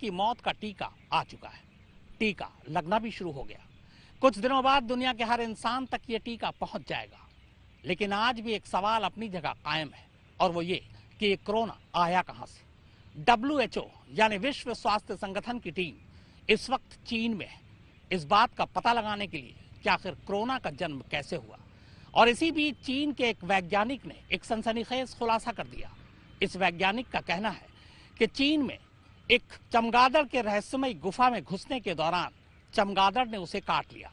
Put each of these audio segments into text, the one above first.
की मौत का टीका आ चुका है। टीका लगना भी शुरू हो गया। कुछ दिनों बाद दुनिया के हर इंसान तक ये टीका पहुंच जाएगा। लेकिन आज भी एक सवाल अपनी जगह कायम है, और वो ये कि ये कोरोना आया कहां से। WHO यानी विश्व स्वास्थ्य संगठन की टीम इस वक्त चीन में है, इस बात का पता लगाने के लिए कि आखिर कोरोना का जन्म कैसे हुआ। और इसी बीच चीन के एक वैज्ञानिक ने एक सनसनीखेज खुलासा कर दिया। इस वैज्ञानिक का कहना है कि चीन में एक चमगादड़ के रहस्यमय गुफा में घुसने के दौरान चमगादड़ ने उसे काट लिया,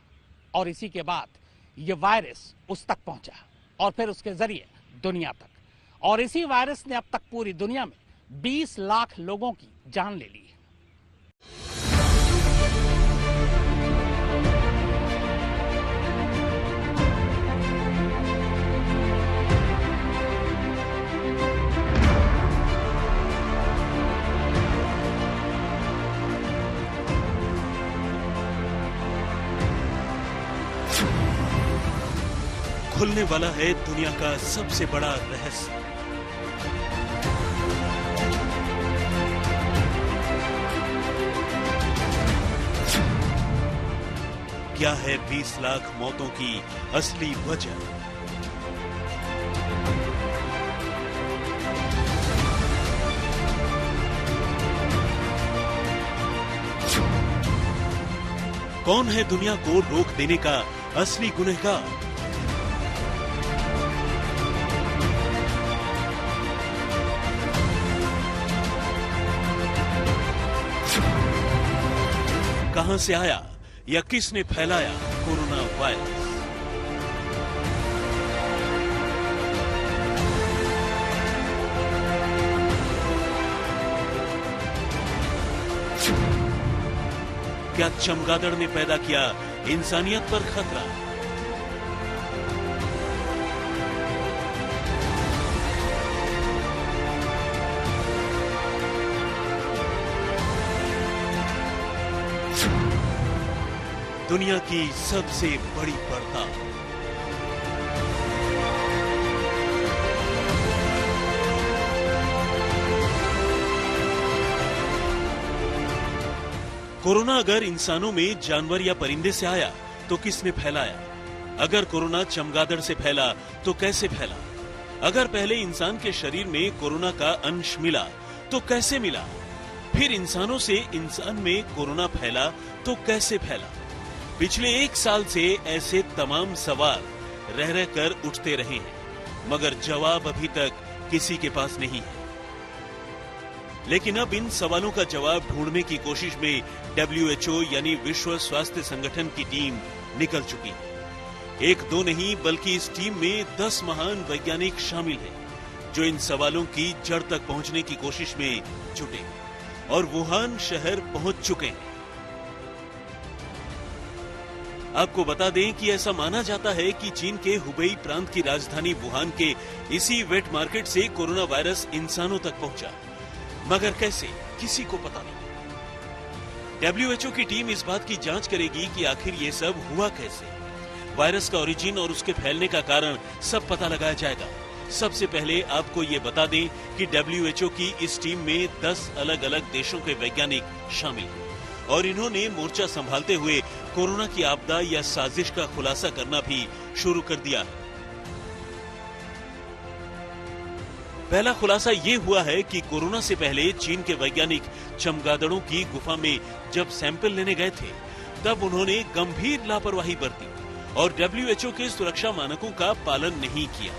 और इसी के बाद ये वायरस उस तक पहुंचा और फिर उसके जरिए दुनिया तक। और इसी वायरस ने अब तक पूरी दुनिया में 20 लाख लोगों की जान ले ली है। खुलने वाला है दुनिया का सबसे बड़ा रहस्य। क्या है 20 लाख मौतों की असली वजह? कौन है दुनिया को रोक देने का असली गुनहगार? कहां से आया या किसने फैलाया कोरोना वायरस? क्या चमगादड़ ने पैदा किया इंसानियत पर खतरा? दुनिया की सबसे बड़ी पड़ताल। कोरोना अगर इंसानों में जानवर या परिंदे से आया तो किसने फैलाया? अगर कोरोना चमगादड़ से फैला तो कैसे फैला? अगर पहले इंसान के शरीर में कोरोना का अंश मिला तो कैसे मिला? फिर इंसानों से इंसान में कोरोना फैला तो कैसे फैला? पिछले 1 साल से ऐसे तमाम सवाल रह रहकर उठते रहे हैं, मगर जवाब अभी तक किसी के पास नहीं है। लेकिन अब इन सवालों का जवाब ढूंढने की कोशिश में WHO यानी विश्व स्वास्थ्य संगठन की टीम निकल चुकी है। 1-2 नहीं बल्कि इस टीम में 10 महान वैज्ञानिक शामिल हैं, जो इन सवालों की जड़ तक पहुंचने की कोशिश में जुटे और वुहान शहर पहुंच चुके हैं। आपको बता दें कि ऐसा माना जाता है कि चीन के हुबेई प्रांत की राजधानी वुहान के इसी वेट मार्केट से कोरोना वायरस इंसानों तक पहुंचा, मगर कैसे, किसी को पता नहीं। WHO की टीम इस बात की जांच करेगी कि आखिर ये सब हुआ कैसे। वायरस का ओरिजिन और उसके फैलने का कारण सब पता लगाया जाएगा। सबसे पहले आपको ये बता दें कि WHO की इस टीम में 10 अलग अलग देशों के वैज्ञानिक शामिल हैं और इन्होंने मोर्चा संभालते हुए कोरोना की आपदा या साजिश का खुलासा करना भी शुरू कर दिया है। पहला खुलासा ये हुआ है कि कोरोना से पहले चीन के वैज्ञानिक चमगादड़ों की गुफा में जब सैंपल लेने गए थे, तब उन्होंने गंभीर लापरवाही बरती और WHO के सुरक्षा मानकों का पालन नहीं किया।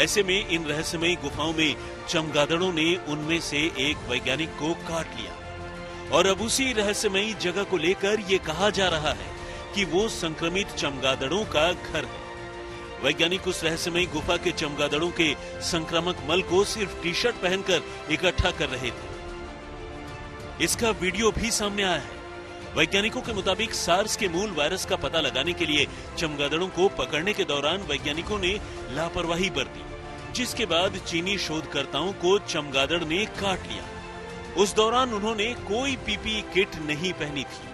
ऐसे में इन रहस्यमयी गुफाओं में चमगादड़ों ने उनमें से एक वैज्ञानिक को काट लिया और अब उसी रहस्यमयी जगह को लेकर ये कहा जा रहा है कि वो संक्रमित चमगादड़ों का घर है। वैज्ञानिक उस रहस्यमयी गुफा के चमगादड़ों के संक्रामक मल को सिर्फ टी-शर्ट पहनकर इकट्ठा कर रहे थे। इसका वीडियो भी सामने आया है। वैज्ञानिकों के मुताबिक सार्स के मूल वायरस का पता लगाने के लिए चमगादड़ों को पकड़ने के दौरान वैज्ञानिकों ने लापरवाही बरती, जिसके बाद चीनी शोधकर्ताओं को चमगादड़ ने काट लिया। उस दौरान उन्होंने कोई पीपीई किट नहीं पहनी थी।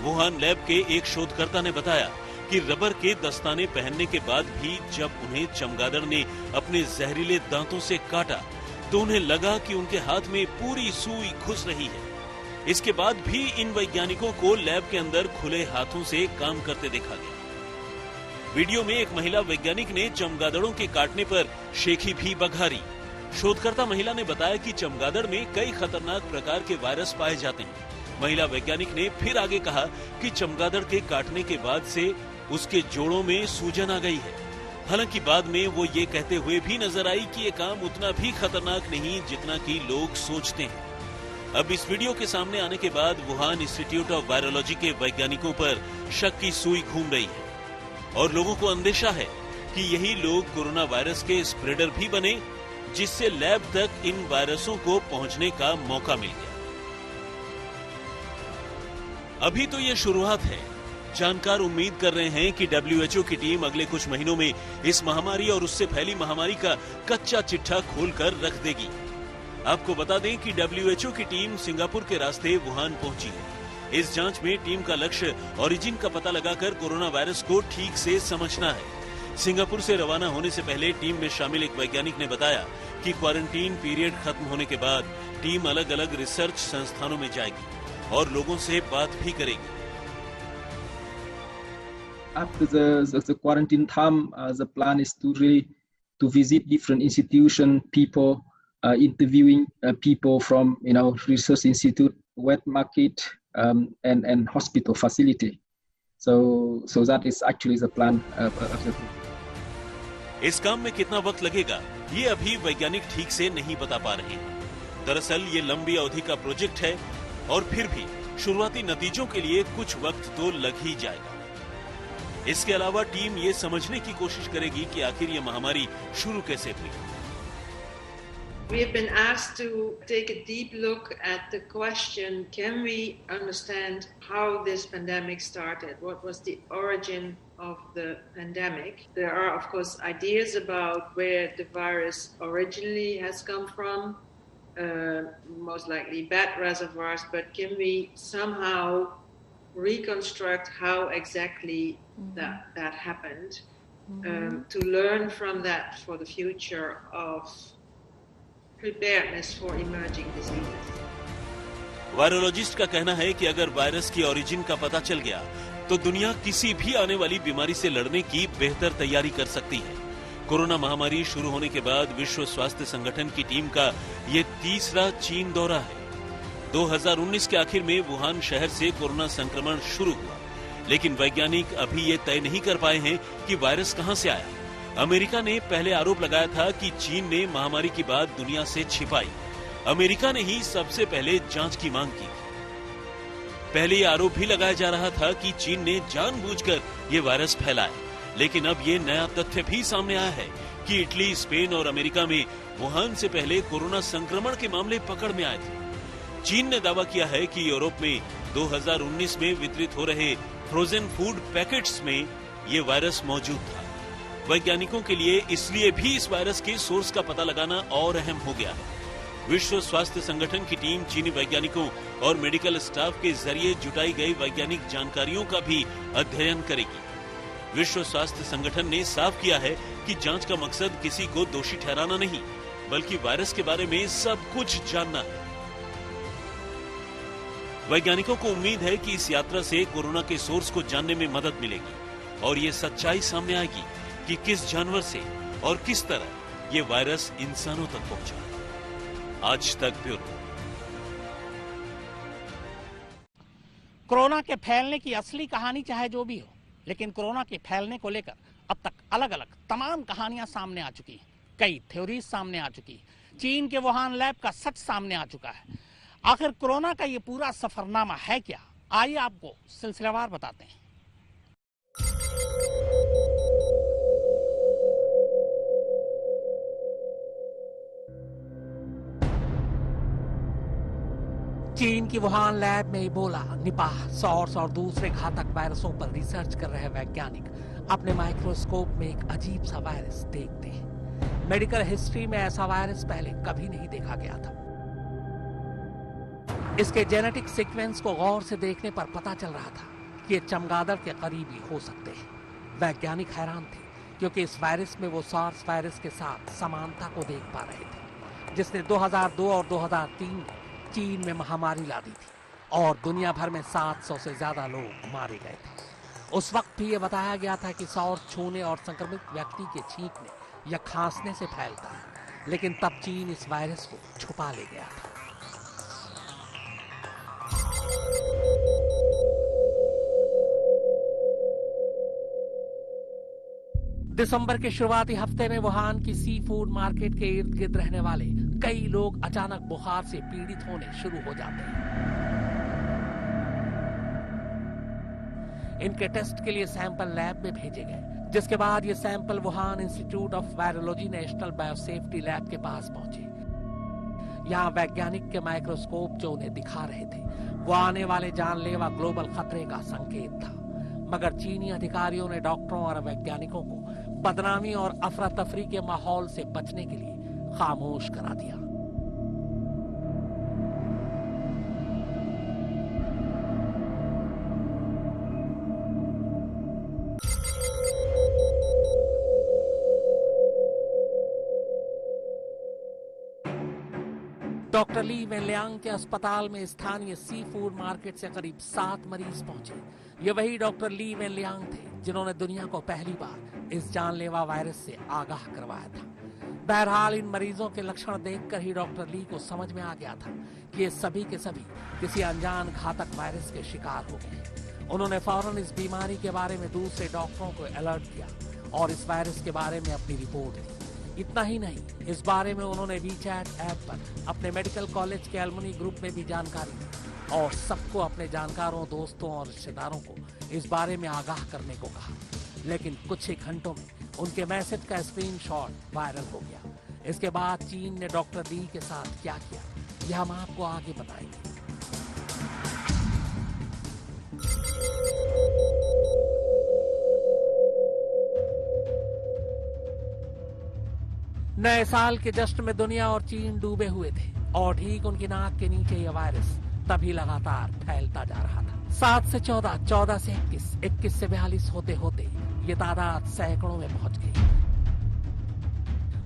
वुहान लैब के एक शोधकर्ता ने बताया कि रबर के दस्ताने पहनने के बाद भी जब उन्हें चमगादड़ ने अपने जहरीले दांतों से काटा तो उन्हें लगा कि उनके हाथ में पूरी सुई घुस रही है। इसके बाद भी इन वैज्ञानिकों को लैब के अंदर खुले हाथों से काम करते देखा गया। वीडियो में एक महिला वैज्ञानिक ने चमगादड़ों के काटने पर शेखी भी बघारी। शोधकर्ता महिला ने बताया कि चमगादड़ में कई खतरनाक प्रकार के वायरस पाए जाते हैं। महिला वैज्ञानिक ने फिर आगे कहा कि चमगादड़ के काटने के बाद से उसके जोड़ों में सूजन आ गई है। हालांकि बाद में वो ये कहते हुए भी नजर आई कि ये काम उतना भी खतरनाक नहीं जितना कि लोग सोचते हैं। अब इस वीडियो के सामने आने के बाद वुहान इंस्टीट्यूट ऑफ वायरोलॉजी के वैज्ञानिकों पर शक की सुई घूम रही है और लोगों को अंदेशा है कि यही लोग कोरोना वायरस के स्प्रेडर भी बने, जिससे लैब तक इन वायरसों को पहुंचने का मौका मिल गया। अभी तो ये शुरुआत है। जानकार उम्मीद कर रहे हैं कि WHO की टीम अगले कुछ महीनों में इस महामारी और उससे फैली महामारी का कच्चा चिट्ठा खोलकर रख देगी। आपको बता दें कि WHO की टीम सिंगापुर के रास्ते वुहान पहुंची है। इस जांच में टीम का लक्ष्य ओरिजिन का पता लगाकर कोरोना वायरस को ठीक से समझना है। सिंगापुर से रवाना होने से पहले टीम में शामिल एक वैज्ञानिक ने बताया कि क्वारंटीन पीरियड खत्म होने के बाद टीम अलग अलग रिसर्च संस्थानों में जाएगी और लोगों से बात भी करेगी। After the quarantine time, the plan is to visit different institutions, people, interviewing people from research institute, wet market, and hospital facility. So that is actually the plan of the group. इस काम में कितना वक्त लगेगा ये अभी वैज्ञानिक ठीक से नहीं बता पा रहे हैं। दरअसल ये लंबी अवधि का प्रोजेक्ट है और फिर भी शुरुआती नतीजों के लिए कुछ वक्त तो लग ही जाएगा। इसके अलावा टीम ये समझने की कोशिश करेगी कि आखिर ये महामारी शुरू कैसे हुई। We have been asked to take a deep look at the question, can we understand how this pandemic started? What was the origin of the pandemic? There are, of course, ideas about where the virus originally has come from, most likely bat reservoirs, but can we somehow reconstruct how exactly that happened, to learn from that for the future of preparedness for emerging diseases. Virologist का कहना है कि अगर virus की origin का पता चल गया तो दुनिया किसी भी आने वाली बीमारी से लड़ने की बेहतर तैयारी कर सकती है। कोरोना महामारी शुरू होने के बाद विश्व स्वास्थ्य संगठन की टीम का ये तीसरा चीन दौरा है। 2019 के आखिर में वुहान शहर से कोरोना संक्रमण शुरू हुआ, लेकिन वैज्ञानिक अभी ये तय नहीं कर पाए हैं कि वायरस कहां से आया। अमेरिका ने पहले आरोप लगाया था कि चीन ने महामारी की बात दुनिया से छिपाई। अमेरिका ने ही सबसे पहले जांच की मांग की। पहले ये आरोप भी लगाया जा रहा था कि चीन ने जानबूझकर ये वायरस फैलाया, लेकिन अब ये नया तथ्य भी सामने आया है कि इटली, स्पेन और अमेरिका में वुहान से पहले कोरोना संक्रमण के मामले पकड़ में आए थे। चीन ने दावा किया है कि यूरोप में 2019 में वितरित हो रहे फ्रोजन फूड पैकेट्स में ये वायरस मौजूद था। वैज्ञानिकों के लिए इसलिए भी इस वायरस के सोर्स का पता लगाना और अहम हो गया है। विश्व स्वास्थ्य संगठन की टीम चीनी वैज्ञानिकों और मेडिकल स्टाफ के जरिए जुटाई गई वैज्ञानिक जानकारियों का भी अध्ययन करेगी। विश्व स्वास्थ्य संगठन ने साफ किया है कि जांच का मकसद किसी को दोषी ठहराना नहीं, बल्कि वायरस के बारे में सब कुछ जानना है। वैज्ञानिकों को उम्मीद है कि इस यात्रा से कोरोना के सोर्स को जानने में मदद मिलेगी और ये सच्चाई सामने आएगी कि किस जानवर से और किस तरह ये वायरस इंसानों तक पहुंचा। आज तक ब्यूरो। कोरोना के फैलने की असली कहानी चाहे जो भी हो, लेकिन कोरोना के फैलने को लेकर अब तक अलग अलग तमाम कहानियां सामने आ चुकी हैं। कई थ्योरीज सामने आ चुकी है। चीन के वुहान लैब का सच सामने आ चुका है। आखिर कोरोना का ये पूरा सफरनामा है क्या? आइए आपको सिलसिलेवार बताते हैं। चीन की वुहान लैब में इबोला, निपाह, सॉर्स और दूसरे घातक वायरसों पर रिसर्च कर रहे वैज्ञानिक अपने माइक्रोस्कोप में एक अजीब सा वायरस देखते हैं। मेडिकल हिस्ट्री में ऐसा वायरस पहले कभी नहीं देखा गया था। इसके जेनेटिक सीक्वेंस को गौर से देखने पर पता चल रहा था कि ये चमगादड़ के करीबी हो सकते हैं। वैज्ञानिक हैरान थे क्योंकि इस वायरस में वो सार्स वायरस के साथ समानता को देख पा रहे थे। जिसने 2002 और 2003 में चीन में महामारी ला दी थी और दुनिया भर में 700 से ज्यादा लोग मारे गए थे। उस वक्त भी ये बताया गया था कि सौर छूने और संक्रमित व्यक्ति के छींकने या खांसने से फैलता है, लेकिन तब चीन इस वायरस को छुपा ले गया था। दिसंबर के शुरुआती हफ्ते में वुहान की सी फूड मार्केट के इर्द गिर्द रहने वाले कई लोग अचानक बुखार से पीड़ित होने शुरू हो जाते हैं। इनके टेस्ट के लिए सैंपल लैब में भेजे गए, जिसके बाद ये sample Wuhan institute of virology national biosafety lab के पास पहुंचे। यहाँ वैज्ञानिक के माइक्रोस्कोप जो उन्हें दिखा रहे थे वो आने वाले जानलेवा ग्लोबल खतरे का संकेत था, मगर चीनी अधिकारियों ने डॉक्टरों और वैज्ञानिकों को बदनामी और अफरा तफरी के माहौल से बचने के लिए खामोश करा दिया। डॉक्टर ली वेनलियांग के अस्पताल में स्थानीय सी फूड मार्केट से करीब 7 मरीज पहुंचे। ये वही डॉक्टर ली वेनलियांग थे जिन्होंने दुनिया को पहली बार इस जानलेवा वायरस से आगाह करवाया था। बहरहाल इन मरीजों के लक्षण देखकर ही डॉक्टर ली को समझ में आ गया था कि ये सभी के सभी किसी अनजान घातक वायरस के शिकार हो गए। उन्होंने फौरन इस बीमारी के बारे में दूसरे डॉक्टरों को अलर्ट किया और इस वायरस के बारे में अपनी रिपोर्ट दी। इतना ही नहीं, इस बारे में उन्होंने वीचैट ऐप पर अपने मेडिकल कॉलेज के एलुमनी ग्रुप में भी जानकारी दी और सबको अपने जानकारों, दोस्तों और रिश्तेदारों को इस बारे में आगाह करने को कहा। लेकिन कुछ ही घंटों में उनके मैसेज का स्क्रीनशॉट वायरल हो गया। इसके बाद चीन ने डॉक्टर ली के साथ क्या किया, यह हम आपको आगे बताएंगे। नए साल के जश्न में दुनिया और चीन डूबे हुए थे और ठीक उनकी नाक के नीचे यह वायरस तभी लगातार फैलता जा रहा था। 7 से 14, 14 से 21, 21 से 42 होते होते ये तादाद सैकड़ों में पहुंच गई।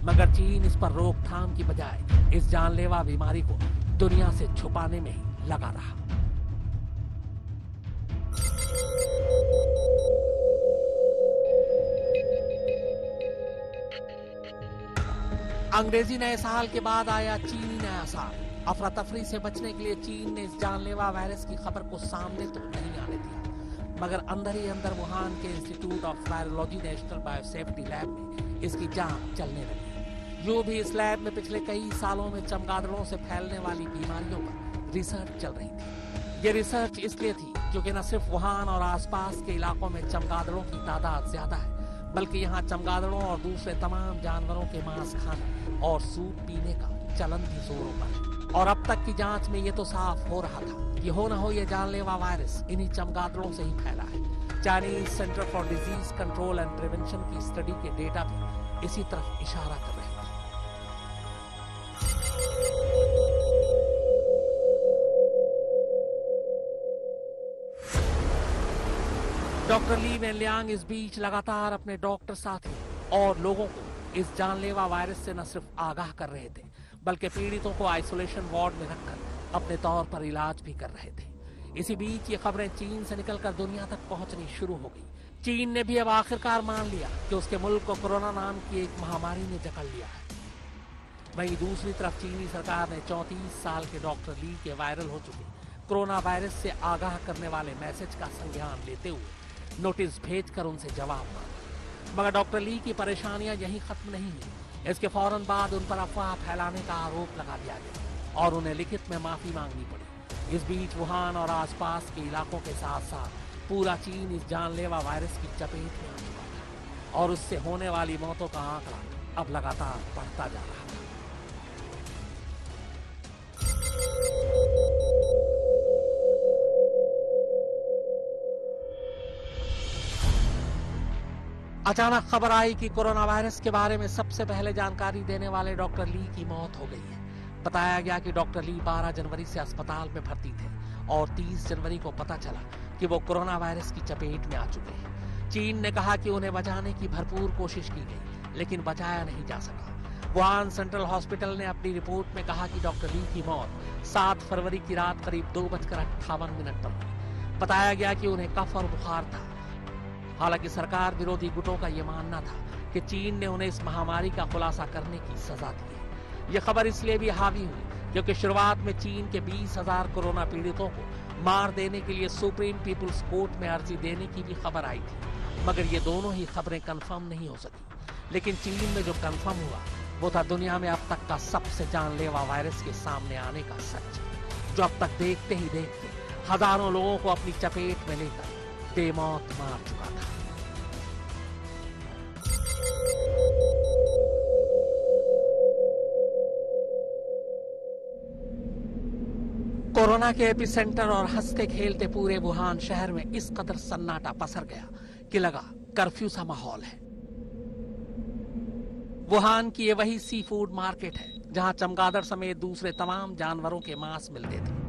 मगर चीन इस पर रोकथाम की बजाय इस जानलेवा बीमारी को दुनिया से छुपाने में ही लगा रहा। अंग्रेजी नए साल के बाद आया चीनी नया साल। अफरा तफरी से बचने के लिए चीन ने इस जानलेवा वायरस की खबर को सामने तो नहीं आने दिया, मगर अंदर ही अंदर वुहान के institute of virology national biosafety lab में इसकी जांच चलने लगी। जो भी इस लैब में पिछले कई सालों में चमगादड़ों से फैलने वाली बीमारियों पर रिसर्च चल रही थी। ये रिसर्च इसलिए थी क्योंकि न सिर्फ वुहान और आसपास के इलाकों में चमगादड़ों की तादाद ज्यादा है, बल्कि यहाँ चमगादड़ों और दूसरे तमाम जानवरों के मांस खाने और सूप पीने का चलन भी जोरों पर है। और अब तक की जांच में ये तो साफ हो रहा था कि हो न हो ये जानलेवा वायरस इन्हीं चमगादड़ों से ही फैला है। Chinese centre for disease control and prevention की स्टडी के डेटा भी इसी तरफ इशारा कर रहे थे। डॉक्टर ली वेनलियांग इस बीच लगातार अपने डॉक्टर साथी और लोगों को इस जानलेवा वायरस से न सिर्फ आगाह कर रहे थे, बल्कि पीड़ितों को आइसोलेशन वार्ड में रखकर अपने तौर पर इलाज भी कर रहे थे। इसी बीच ये खबरें चीन से निकलकर दुनिया तक पहुंचनी शुरू हो गई। चीन ने भी अब आखिरकार मान लिया कि उसके मुल्क को कोरोना नाम की एक महामारी ने जकड़ लिया है। वहीं दूसरी तरफ चीनी सरकार ने 34 साल के डॉक्टर ली के वायरल हो चुके कोरोना वायरस से आगाह करने वाले मैसेज का संज्ञान लेते हुए नोटिस भेजकर उनसे जवाब मांगा। मगर डॉक्टर ली की परेशानियां यहीं खत्म नहीं हुई। इसके फौरन बाद उन पर अफवाह फैलाने का आरोप लगा दिया गया और उन्हें लिखित में माफी मांगनी पड़ी। इस बीच वुहान और आसपास के इलाकों के साथ साथ पूरा चीन इस जानलेवा वायरस की चपेट में आ चुका था और उससे होने वाली मौतों का आंकड़ा अब लगातार बढ़ता जा रहा था। अचानक खबर आई कि कोरोना वायरस के बारे में सबसे पहले जानकारी देने वाले डॉक्टर ली की मौत हो गई है। बताया गया कि डॉक्टर ली 12 जनवरी से अस्पताल में भर्ती थे और 30 जनवरी को पता चला कि वो कोरोना वायरस की चपेट में आ चुके हैं। चीन ने कहा कि उन्हें बचाने की भरपूर कोशिश की गई, लेकिन बचाया नहीं जा सका। वुहान सेंट्रल हॉस्पिटल ने अपनी रिपोर्ट में कहा कि डॉक्टर ली की मौत 7 फरवरी की रात करीब 2:58 पर हुई। बताया गया कि उन्हें कफ और बुखार था। हालांकि सरकार विरोधी गुटों का यह मानना था कि चीन ने उन्हें इस महामारी का खुलासा करने की सजा दी है। यह खबर इसलिए भी हावी हुई क्योंकि शुरुआत में चीन के 20,000 कोरोना पीड़ितों को मार देने के लिए सुप्रीम पीपुल्स कोर्ट में अर्जी देने की भी खबर आई थी, मगर ये दोनों ही खबरें कंफर्म नहीं हो सकी। लेकिन चीन में जो कंफर्म हुआ वो था दुनिया में अब तक का सबसे जानलेवा वायरस के सामने आने का सच, जो अब तक देखते ही देखते हजारों लोगों को अपनी चपेट में लेकर बेमौत मार चुका था। कोरोना के एपिसेंटर और हंसते खेलते पूरे वुहान शहर में इस कदर सन्नाटा पसर गया कि लगा कर्फ्यू सा माहौल है। वुहान की ये वही सी फूड मार्केट है जहां चमगादड़ समेत दूसरे तमाम जानवरों के मांस मिलते थे।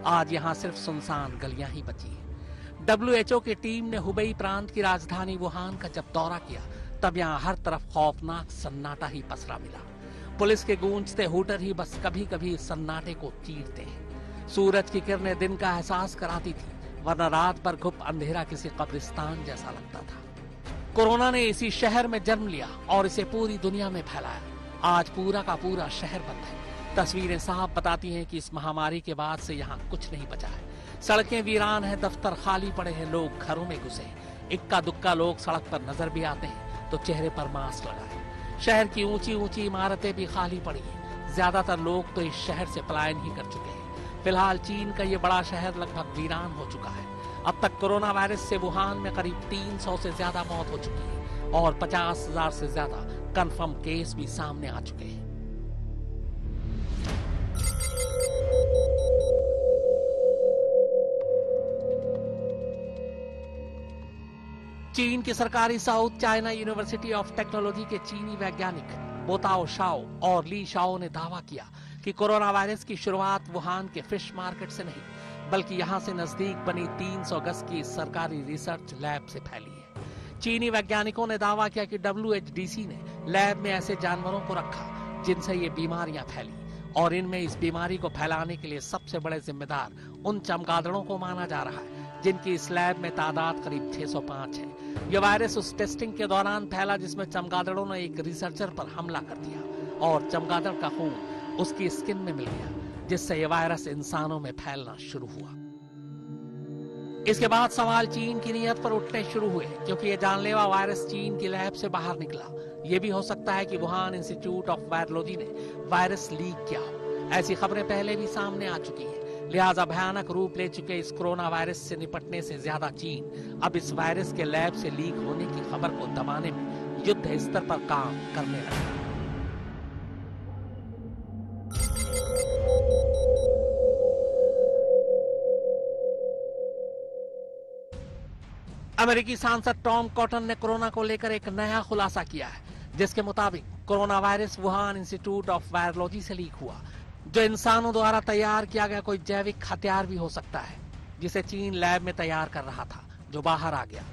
आज यहां सिर्फ सुनसान गलियां ही बची हैं। WHO की टीम ने हुबई प्रांत की राजधानी वुहान का जब दौरा किया तब यहां हर तरफ खौफनाक सन्नाटा ही पसरा मिला। पुलिस के गूंजते हूटर ही बस कभी कभी इस सन्नाटे को चीरते हैं। सूरज की किरणें दिन का एहसास कराती थी, वरना रात भर घुप अंधेरा किसी कब्रिस्तान जैसा लगता था। कोरोना ने इसी शहर में जन्म लिया और इसे पूरी दुनिया में फैलाया। आज पूरा का पूरा शहर बंद है। तस्वीरें साफ बताती हैं कि इस महामारी के बाद से यहाँ कुछ नहीं बचा है। सड़कें वीरान हैं, दफ्तर खाली पड़े हैं, लोग घरों में घुसे हैं। इक्का दुक्का लोग सड़क पर नजर भी आते हैं तो चेहरे पर मास्क लगाए। शहर की ऊंची ऊंची इमारतें भी खाली पड़ी हैं। ज्यादातर लोग तो इस शहर से पलायन ही कर चुके हैं। फिलहाल चीन का ये बड़ा शहर लगभग वीरान हो चुका है। अब तक कोरोना वायरस से वुहान में करीब 300 से ज्यादा मौत हो चुकी है और 50,000 से ज्यादा कंफर्म केस भी सामने आ चुके हैं। चीन की सरकारी south China university of technology के चीनी वैज्ञानिक बोताओ शाओ और ली शाओ ने दावा किया कि कोरोना वायरस की शुरुआत वुहान के फिश मार्केट से नहीं, बल्कि यहां से नजदीक बनी 300 गज की सरकारी रिसर्च लैब से फैली है। चीनी वैज्ञानिकों ने दावा किया कि WHDC ने लैब में ऐसे जानवरों को रखा जिनसे ये बीमारियां फैली और इनमें इस बीमारी को फैलाने के लिए सबसे बड़े जिम्मेदार उन चमगादड़ों को माना जा रहा है जिनकी इस लैब में तादाद करीब 605 है। यह वायरस उस टेस्टिंग के दौरान फैला जिसमें चमगादड़ों ने एक रिसर्चर पर हमला कर दिया और चमगादड़ का खून उसकी स्किन में मिल गया, जिससे यह वायरस इंसानों में फैलना शुरू हुआ। इसके बाद सवाल चीन की नीयत पर उठने शुरू हुए क्योंकि यह जानलेवा वायरस चीन की लैब से बाहर निकला। यह भी हो सकता है कि वुहान इंस्टीट्यूट ऑफ वायरोलॉजी ने वायरस लीक किया हो। ऐसी खबरें पहले भी सामने आ चुकी हैं। लिहाजा भयानक रूप ले चुके इस कोरोना वायरस से निपटने से ज्यादा चीन अब इस वायरस के लैब से लीक होने की खबर को दबाने में युद्ध स्तर पर काम करने लगा। अमेरिकी सांसद टॉम कॉटन ने कोरोना को लेकर एक नया खुलासा किया है, जिसके मुताबिक corona virus Wuhan institute of virology से लीक हुआ, जो इंसानों द्वारा तैयार किया गया कोई जैविक हथियार भी हो सकता है जिसे चीन लैब में तैयार कर रहा था, जो बाहर आ गया।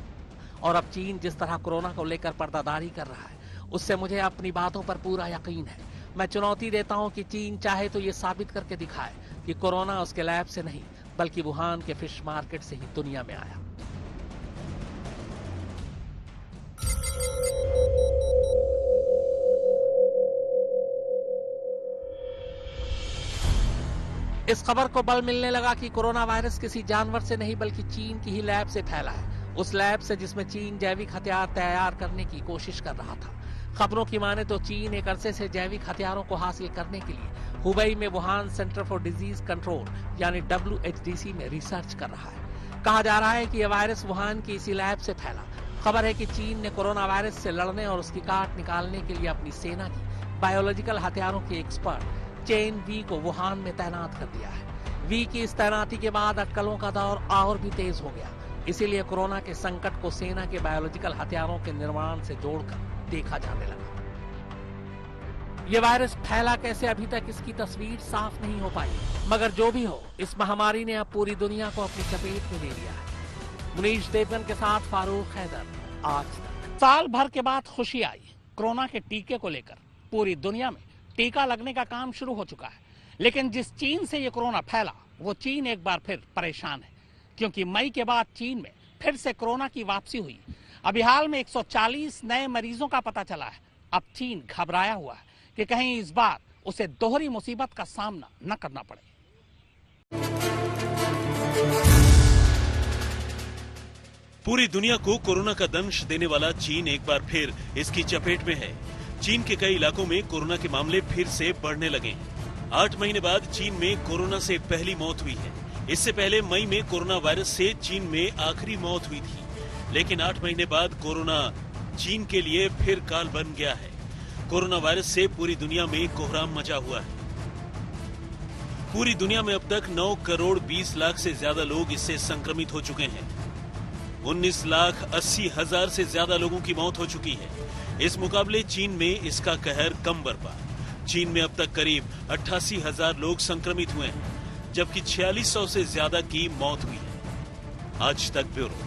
और अब चीन जिस तरह कोरोना को लेकर पर्दादारी कर रहा है उससे मुझे अपनी बातों पर पूरा यकीन है। मैं चुनौती देता हूं कि चीन चाहे तो ये साबित करके दिखाए कि कोरोना उसके लैब से नहीं बल्कि वुहान के फिश मार्केट से ही दुनिया में आया। इस खबर को बल मिलने लगा कि कोरोना वायरस किसी जानवर से नहीं बल्कि चीन की ही लैब से फैला है, उस लैब से जिसमें चीन जैविक हथियार तैयार करने की कोशिश कर रहा था। खबरों की माने तो चीन एक अरसे से जैविक हथियारों को हासिल करने के लिए हुबई में Wuhan centre for disease control यानी WHDC में रिसर्च कर रहा है। कहा जा रहा है कि यह वायरस वुहान की इसी लैब से फैला। खबर है कि चीन ने कोरोना वायरस से लड़ने और उसकी काट निकालने के लिए अपनी सेना की बायोलॉजिकल हथियारों की एक्सपर्ट चेन वी को वुहान में तैनात कर दिया है। वी की इस तैनाती के बाद अटकलों का दौर और भी तेज हो गया। इसीलिए कोरोना के संकट को सेना के बायोलॉजिकल हथियारों के निर्माण से जोड़कर देखा जाने लगा। ये वायरस फैला कैसे अभी तक इसकी तस्वीर साफ नहीं हो पाई, मगर जो भी हो इस महामारी ने अब पूरी दुनिया को अपनी चपेट में ले लिया है। मुनीश देवगन के साथ फारूक हैदर, आज तक। साल भर के बाद खुशी आई कोरोना के टीके को लेकर पूरी दुनिया में टीका लगने का काम शुरू हो चुका है, लेकिन जिस चीन से ये कोरोना फैला वो चीन एक बार फिर परेशान है, क्योंकि मई के बाद चीन में फिर से कोरोना की वापसी हुई। अभी हाल में 140 नए मरीजों का पता चला है। अब चीन घबराया हुआ है कि कहीं इस बार उसे दोहरी मुसीबत का सामना न करना पड़े। पूरी दुनिया को कोरोना का दंश देने वाला चीन एक बार फिर इसकी चपेट में है। चीन के कई इलाकों में कोरोना के मामले फिर से बढ़ने लगे हैं। 8 महीने बाद चीन में कोरोना से पहली मौत हुई है। इससे पहले मई में कोरोना वायरस से चीन में आखिरी मौत हुई थी, लेकिन 8 महीने बाद कोरोना चीन के लिए फिर काल बन गया है। कोरोना वायरस से पूरी दुनिया में कोहराम मचा हुआ है। पूरी दुनिया में अब तक 9 करोड़ 20 लाख से ज्यादा लोग इससे संक्रमित हो चुके हैं। 19,80,000 से ज्यादा लोगों की मौत हो चुकी है। इस मुकाबले चीन में इसका कहर कम बरपा। चीन में अब तक करीब 88,000 लोग संक्रमित हुए हैं, जबकि 4600 से ज्यादा की मौत हुई है। आज तक ब्यूरो।